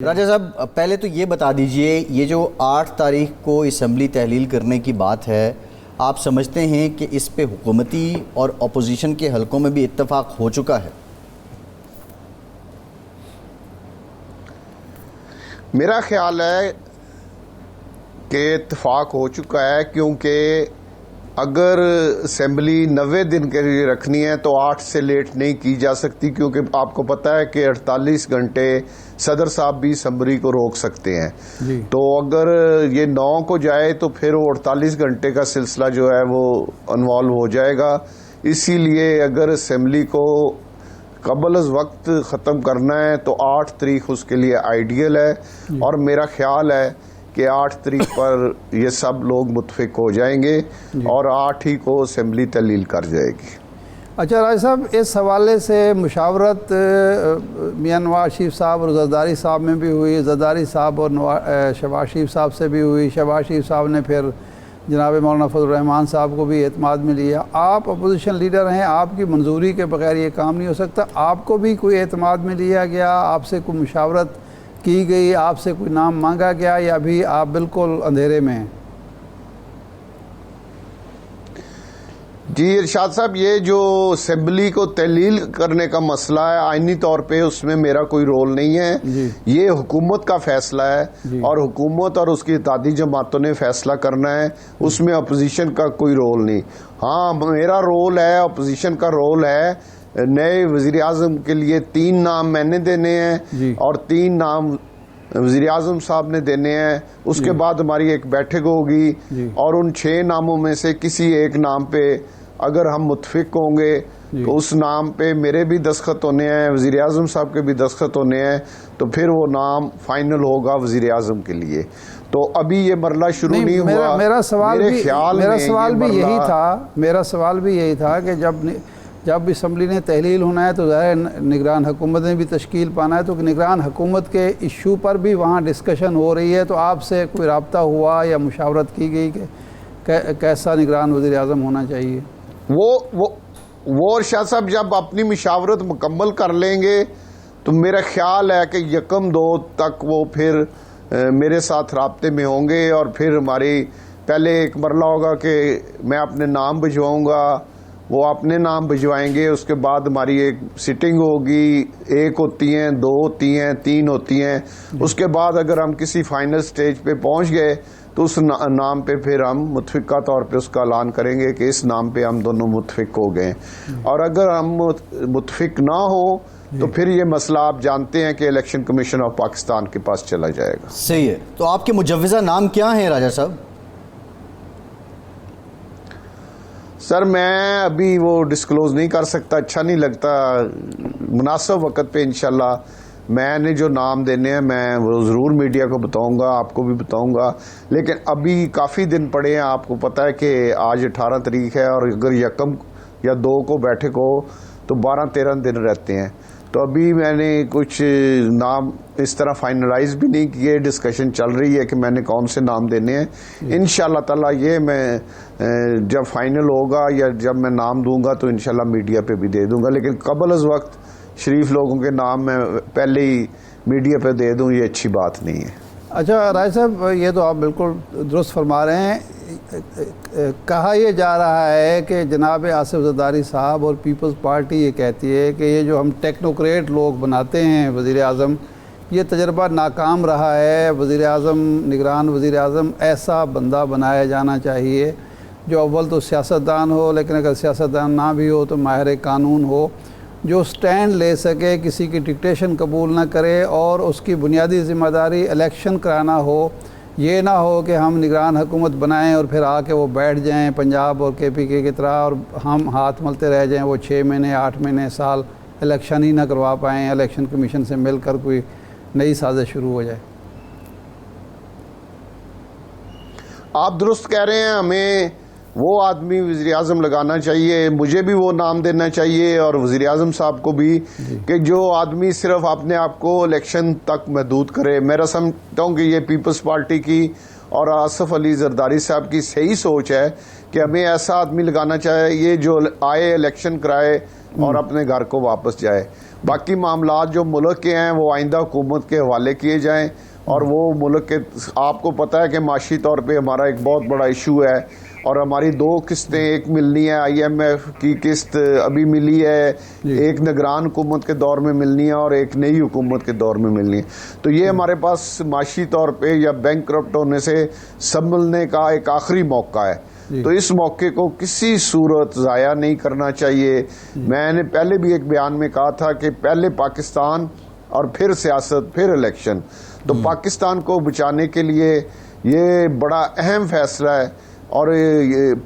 राजा साहब, पहले तो ये बता दीजिए, ये जो 8 तारीख को असम्बली तहलील करने की बात है, आप समझते हैं कि इस पे हुकूमती और अपोजिशन के हलकों में भी इत्तफाक हो चुका है? मेरा ख्याल है कि इत्तफाक हो चुका है, क्योंकि अगर असम्बली 90 दिन के लिए रखनी है तो 8 से लेट नहीं की जा सकती, क्योंकि आपको पता है कि 48 घंटे सदर साहब भी असम्बली को रोक सकते हैं जी। तो अगर ये 9 को जाए तो फिर वो 48 घंटे का सिलसिला जो है वो इन्वॉल्व हो जाएगा। इसीलिए अगर असम्बली को कबल वक्त ख़त्म करना है तो 8 तारीख उसके लिए आइडियल है, और मेरा ख्याल है कि 8 तारीख पर ये सब लोग मुत्फिक हो जाएंगे और 8 ही को असम्बली तहलील कर जाएगी। अच्छा राज साहब, इस हवाले से मुशावरत मियां नवाज शरीफ साहब और जरदारी साहब में भी हुई, जरदारी साहब और शहबाज शरीफ साहब से भी हुई। शहबाज शरीफ साहब ने फिर जनाब मौलाना फजल रहमान साहब को भी एतमाद में लिया। आप अपोजिशन लीडर हैं, आपकी मंजूरी के बगैर ये काम नहीं हो सकता। आपको भी कोई एतमाद में लिया गया, आपसे कोई मुशावरत की गई, आपसे कोई नाम मांगा गया, या अभी आप बिल्कुल अंधेरे में हैं? जी इरशाद साहब, ये जो असम्बली को तहलील करने का मसला है, आइनी तौर पे उसमें मेरा कोई रोल नहीं है। ये हुकूमत का फैसला है और हुकूमत और उसकी इत्तेहादी जमातों ने फैसला करना है, उसमें अपोजिशन का कोई रोल नहीं। हाँ, मेरा रोल है, अपोजिशन का रोल है, नए वजीर आजम के लिए 3 नाम मैंने देने हैं और 3 नाम वजीर आजम साहब ने देने हैं। उसके बाद हमारी एक बैठक होगी और उन 6 नामों में से किसी एक नाम पे अगर हम मुत्फिक होंगे तो उस नाम पे मेरे भी दस्तखत होने हैं, वजीर आजम साहब के भी दस्तखत होने हैं, तो फिर वो नाम फाइनल होगा वजीर आजम के लिए। तो अभी ये मरला शुरू नहीं हुआ। मेरा सवाल भी यही था कि जब असम्बली ने तहलील होना है तो ज़ाहिर निगरान हुकूमत ने भी तश्कील पाना है, तो निगरान हुकूमत के इशू पर भी वहाँ डिस्कशन हो रही है। तो आपसे कोई रब्ता हुआ या मुशावरत की गई कि कैसा निगरान वज़ीर आज़म होना चाहिए? वो शाह साहब जब अपनी मुशावरत मुकम्मल कर लेंगे तो मेरा ख्याल है कि 1-2 तक वो फिर मेरे साथ राब्ते में होंगे, और फिर हमारी पहले एक मरला होगा कि मैं अपने नाम भिजवाऊँगा, वो अपने नाम भिजवाएंगे। उसके बाद हमारी एक सिटिंग होगी, 1 होती हैं, 2 होती हैं, 3 होती हैं। उसके बाद अगर हम किसी फाइनल स्टेज पे पहुंच गए तो उस नाम पे फिर हम मुत्फिका तौर पे उसका ऐलान करेंगे कि इस नाम पे हम दोनों मुत्फिक हो गए। और अगर हम मुत्फिक ना हो तो फिर ये मसला आप जानते हैं कि इलेक्शन कमीशन ऑफ पाकिस्तान के पास चला जाएगा। सही है। तो आपके मुजव्विज़ा नाम क्या हैं राजा साहब? सर मैं अभी वो डिस्क्लोज नहीं कर सकता, अच्छा नहीं लगता। मुनासिब वक्त पे इंशाल्लाह मैंने जो नाम देने हैं मैं वो ज़रूर मीडिया को बताऊंगा, आपको भी बताऊंगा। लेकिन अभी काफ़ी दिन पड़े हैं, आपको पता है कि आज 18 तारीख है और अगर 1 या 2 को बैठक हो तो 12-13 दिन रहते हैं। तो अभी मैंने कुछ नाम इस तरह फाइनलाइज भी नहीं किए, डिस्कशन चल रही है कि मैंने कौन से नाम देने हैं। इंशाल्लाह ताला ये मैं जब फाइनल होगा या जब मैं नाम दूंगा तो इंशाल्लाह मीडिया पे भी दे दूंगा, लेकिन कबल अज़ वक्त शरीफ लोगों के नाम मैं पहले ही मीडिया पे दे दूं, ये अच्छी बात नहीं है। अच्छा राय साहब, ये तो आप बिल्कुल दुरुस्त फरमा रहे हैं। कहा यह जा रहा है कि जनाब आसिफ जरदारी साहब और पीपल्स पार्टी ये कहती है कि ये जो हम टेक्नोक्रेट लोग बनाते हैं वज़ीर आज़म, ये तजर्बा नाकाम रहा है। वज़ीर आज़म, निगरान वज़ीर आज़म ऐसा बंदा बनाया जाना चाहिए जो अव्वल तो सियासतदान हो, लेकिन अगर सियासतदान ना भी हो तो माहिर कानून हो, जो स्टैंड ले सके, किसी की डिक्टेशन कबूल ना करे, और उसकी बुनियादी ज़िम्मेदारी इलेक्शन कराना हो। ये ना हो कि हम निगरान हुकूमत बनाएं और फिर आके वो बैठ जाएं पंजाब और KPK की तरह और हम हाथ मलते रह जाएं, वो 6 महीने 8 महीने साल इलेक्शन ही ना करवा पाएँ, इलेक्शन कमीशन से मिलकर कोई नई साजिश शुरू हो जाए। आप दुरुस्त कह रहे हैं, हमें वो आदमी वज़ीर आज़म लगाना चाहिए, मुझे भी वो नाम देना चाहिए और वज़ीर आज़म साहब को भी, कि जो आदमी सिर्फ अपने आप को इलेक्शन तक महदूद करे। मेरा समझता हूँ कि ये पीपल्स पार्टी की और आसिफ अली जरदारी साहब की सही सोच है कि हमें ऐसा आदमी लगाना चाहिए जो आए, इलेक्शन कराए और अपने घर को वापस जाए। बाकी मामलात जो मुल्क के हैं वो आइंदा हुकूमत के हवाले किए जाएं, और वो मुल्क के, आपको पता है कि माशी तौर पे हमारा एक बहुत बड़ा इशू है, और हमारी 2 किस्तें, एक मिलनी है IMF की किस्त अभी मिली है, एक निगरान हुकूमत के दौर में मिलनी है और एक नई हुकूमत के दौर में मिलनी है। तो ये हमारे पास माशी तौर पे या बैंक करप्ट होने से संभलने का एक आखिरी मौका है। तो इस मौके को किसी सूरत ज़ाया नहीं करना चाहिए। मैंने पहले भी एक बयान में कहा था कि पहले पाकिस्तान और फिर सियासत, फिर इलेक्शन। तो पाकिस्तान को बचाने के लिए ये बड़ा अहम फैसला है, और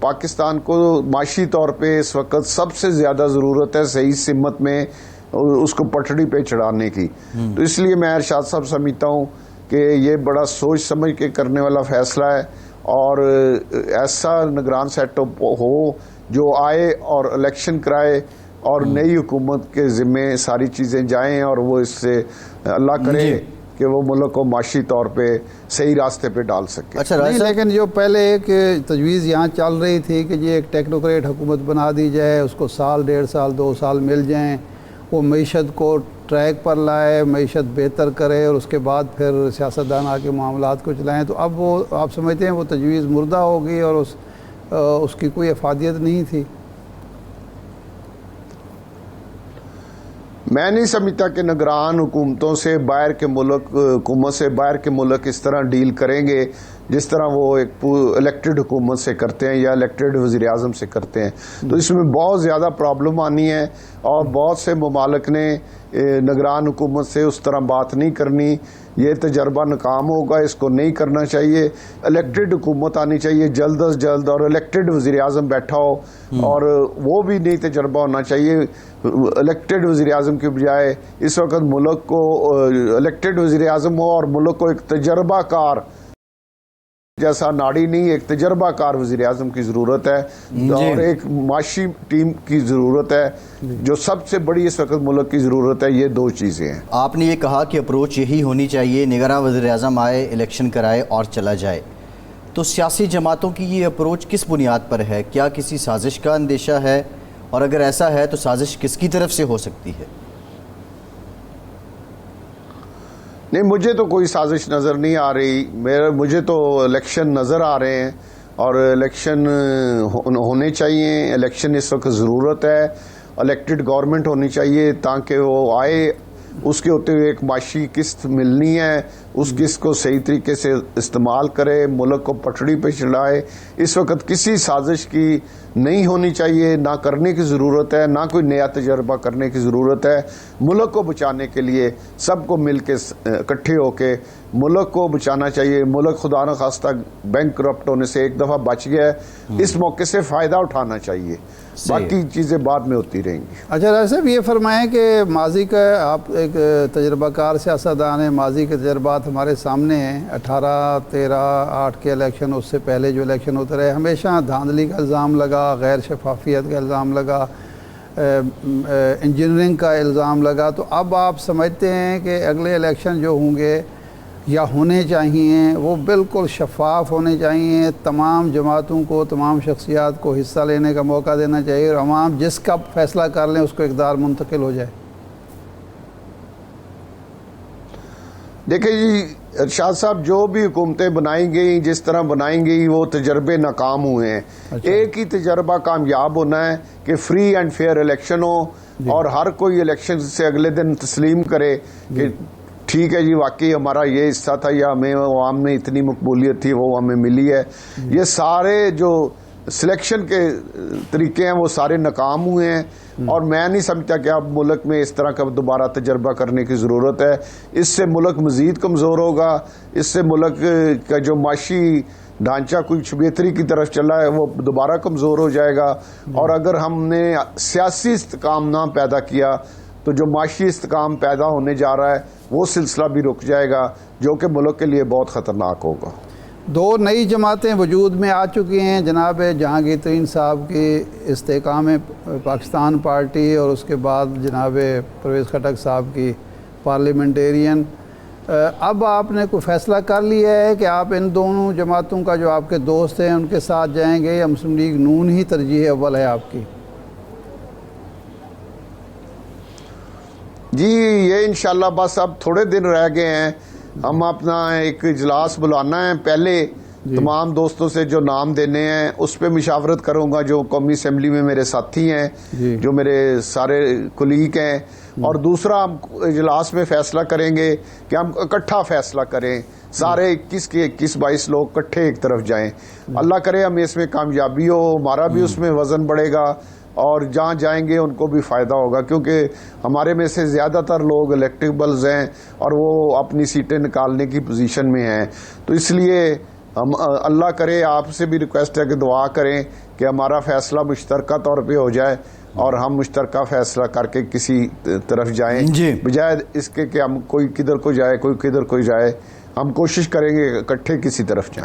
पाकिस्तान को माशी तौर पे इस वक्त सबसे ज़्यादा ज़रूरत है सही सिमत में उसको पटड़ी पे चढ़ाने की। तो इसलिए मैं इरशाद साहब समझता हूँ कि ये बड़ा सोच समझ के करने वाला फैसला है, और ऐसा निगरान सेटअप हो जो आए और इलेक्शन कराए और नई हुकूमत के ज़िम्मे सारी चीज़ें जाएं, और वो इससे अल्लाह करे कि वो मुल्क को माशी तौर पे सही रास्ते पे डाल सके। अच्छा नहीं, लेकिन जो पहले एक तजवीज़ यहाँ चल रही थी कि ये एक टेक्नोक्रेट हुकूमत बना दी जाए, उसको साल, 1.5 साल, 2 साल मिल जाएं, वो मईशत को ट्रैक पर लाए, मईशत बेहतर करे, और उसके बाद फिर सियासतदान आके मामलात को चलाएं, तो अब वो आप समझते हैं वो तजवीज़ मुर्दा हो गई और उसकी कोई अफादियत नहीं थी? मैं नहीं समझता कि निगरान हुकूमतों से बाहर के मुल्क, हुकूमत से बाहर के मुल्क इस तरह डील करेंगे जिस तरह वो एक इलेक्टेड हुकूमत से करते हैं या इलेक्टेड वज़ीर आज़म से करते हैं। तो इसमें बहुत ज़्यादा प्रॉब्लम आनी है, और बहुत से ममालिक ने निगरान हुकूमत से उस तरह बात नहीं करनी। ये तजर्बा नाकाम होगा, इसको नहीं करना चाहिए। इलेक्टेड हुकूमत आनी चाहिए जल्द अज जल्द, और इलेक्टेड वज़ीर आज़म बैठा हो, और वो भी नहीं तजर्बा होना चाहिए। इलेक्टेड वज़ीर आज़म के बजाय इस वक्त मुल्क को इलेक्टेड वज़ीर आज़म हो और मुल्क को एक तजर्बाकार जैसा नाड़ी नहीं, एक तजर्बाकार वज़ीर आज़म की ज़रूरत है, और एक माशी टीम की ज़रूरत है। जो सबसे बड़ी इस वक्त मुल्क की ज़रूरत है, ये 2 चीज़ें हैं। आपने ये कहा कि अप्रोच यही होनी चाहिए, निगरान वज़ीर आज़म आए, इलेक्शन कराए और चला जाए। तो सियासी जमातों की ये अप्रोच किस बुनियाद पर है? क्या किसी साजिश का अंदेशा है, और अगर ऐसा है तो साजिश किसकी तरफ से हो सकती है? नहीं, मुझे तो कोई साजिश नज़र नहीं आ रही। मुझे तो इलेक्शन नज़र आ रहे हैं, और इलेक्शन होने चाहिए। इलेक्शन इस वक्त ज़रूरत है, इलेक्टेड गवर्नमेंट होनी चाहिए ताकि वो आए, उसके होते हुए एक माशी किस्त मिलनी है, उस किस्त को सही तरीके से इस्तेमाल करे, मुल्क को पटड़ी पे चलाए। इस वक्त किसी साजिश की नहीं होनी चाहिए, ना करने की ज़रूरत है, ना कोई नया तजर्बा करने की ज़रूरत है। मुल्क को बचाने के लिए सबको मिल के इकट्ठे होके मुल्क को बचाना चाहिए। मुल्क खुदा न खास्ता बैंक करप्ट होने से एक दफ़ा बच गया है, इस मौके से फ़ायदा उठाना चाहिए, बाकी चीज़ें बाद में होती रहेंगी। अच्छा राय साहब, ये फरमाएं कि माजी का आप एक तजर्बाकार सियासतदान हैं, माजी के तजर्बात हमारे सामने हैं। 18, 13, 8 के इलेक्शन, उससे पहले जो इलेक्शन होते रहे, हमेशा धांधली का इल्ज़ाम लगा, गैर शफाफियत का इल्ज़ाम लगा, इंजीनियरिंग का इल्ज़ाम लगा। तो अब आप समझते हैं कि अगले इलेक्शन जो होंगे या होने चाहिए वो बिल्कुल शफाफ होने चाहिए, तमाम जमातों को, तमाम शख्सियात को हिस्सा लेने का मौका देना चाहिए, और अवाम जिसका फैसला कर लें उसको इक़्तिदार मुंतकिल हो जाए? देखिए जी इरशाद साहब, जो भी हुकूमतें बनाई गई, जिस तरह बनाई गई, वो तजर्बे नाकाम हुए हैं। अच्छा। एक ही तजर्बा कामयाब होना है कि फ्री एंड फेयर इलेक्शन हो, और हर कोई इलेक्शन से अगले दिन तस्लीम करे कि ठीक है जी, वाकई हमारा ये हिस्सा था, या हमें अवाम में इतनी मकबूलियत थी, वो हमें मिली है। ये सारे जो सिलेक्शन के तरीके हैं वो सारे नाकाम हुए हैं, और मैं नहीं समझता कि अब मुल्क में इस तरह का दोबारा तजर्बा करने की ज़रूरत है। इससे मुल्क मज़ीद कमज़ोर होगा, इससे मुल्क का जो माशी ढांचा कुछ बेहतरी की तरफ चला है वो दोबारा कमज़ोर हो जाएगा। और अगर हमने सियासी इस्तेकाम ना पैदा किया तो जो माशी इस्तेकाम पैदा होने जा रहा है वो सिलसिला भी रुक जाएगा, जो कि मुल्क के लिए बहुत ख़तरनाक होगा। 2 नई जमातें वजूद में आ चुकी हैं, जनाब जहांगीर तरीन साहब की इस्तेकाम पाकिस्तान पार्टी, और उसके बाद जनाब परवेज़ खटक साहब की पार्लियामेंटेरियन। अब आपने कोई फ़ैसला कर लिया है कि आप इन दोनों जमातों का, जो आपके दोस्त हैं, उनके साथ जाएंगे, या मुस्लिम लीग नून ही तरजीह अव्वल है आपकी? जी ये इंशाल्लाह बस अब थोड़े दिन रह गए हैं, हम अपना एक इजलास बुलाना है। पहले तमाम दोस्तों से जो नाम देने हैं उस पर मुशावरत करूंगा, जो कौमी असेंबली में मेरे साथी हैं, जो मेरे सारे कुलीग हैं। और दूसरा हम इजलास में फैसला करेंगे कि हम इकट्ठा फैसला करें, सारे 21 के 22 लोग इकट्ठे एक तरफ जाएं। अल्लाह करे हमें इसमें कामयाबी हो, हमारा भी उसमें वजन बढ़ेगा और जहाँ जाएंगे उनको भी फ़ायदा होगा, क्योंकि हमारे में से ज़्यादातर लोग इलेक्टेबल्स हैं और वो अपनी सीटें निकालने की पोजीशन में हैं। तो इसलिए हम अल्लाह करे आपसे भी रिक्वेस्ट है कि दुआ करें कि हमारा फ़ैसला मुश्तरका तौर पे हो जाए और हम मुश्तरका फ़ैसला करके किसी तरफ जाएं, बजाय इसके कि हम कोई किधर को जाए कोई किधर को जाए। हम कोशिश करेंगे इकट्ठे किसी तरफ जाएं।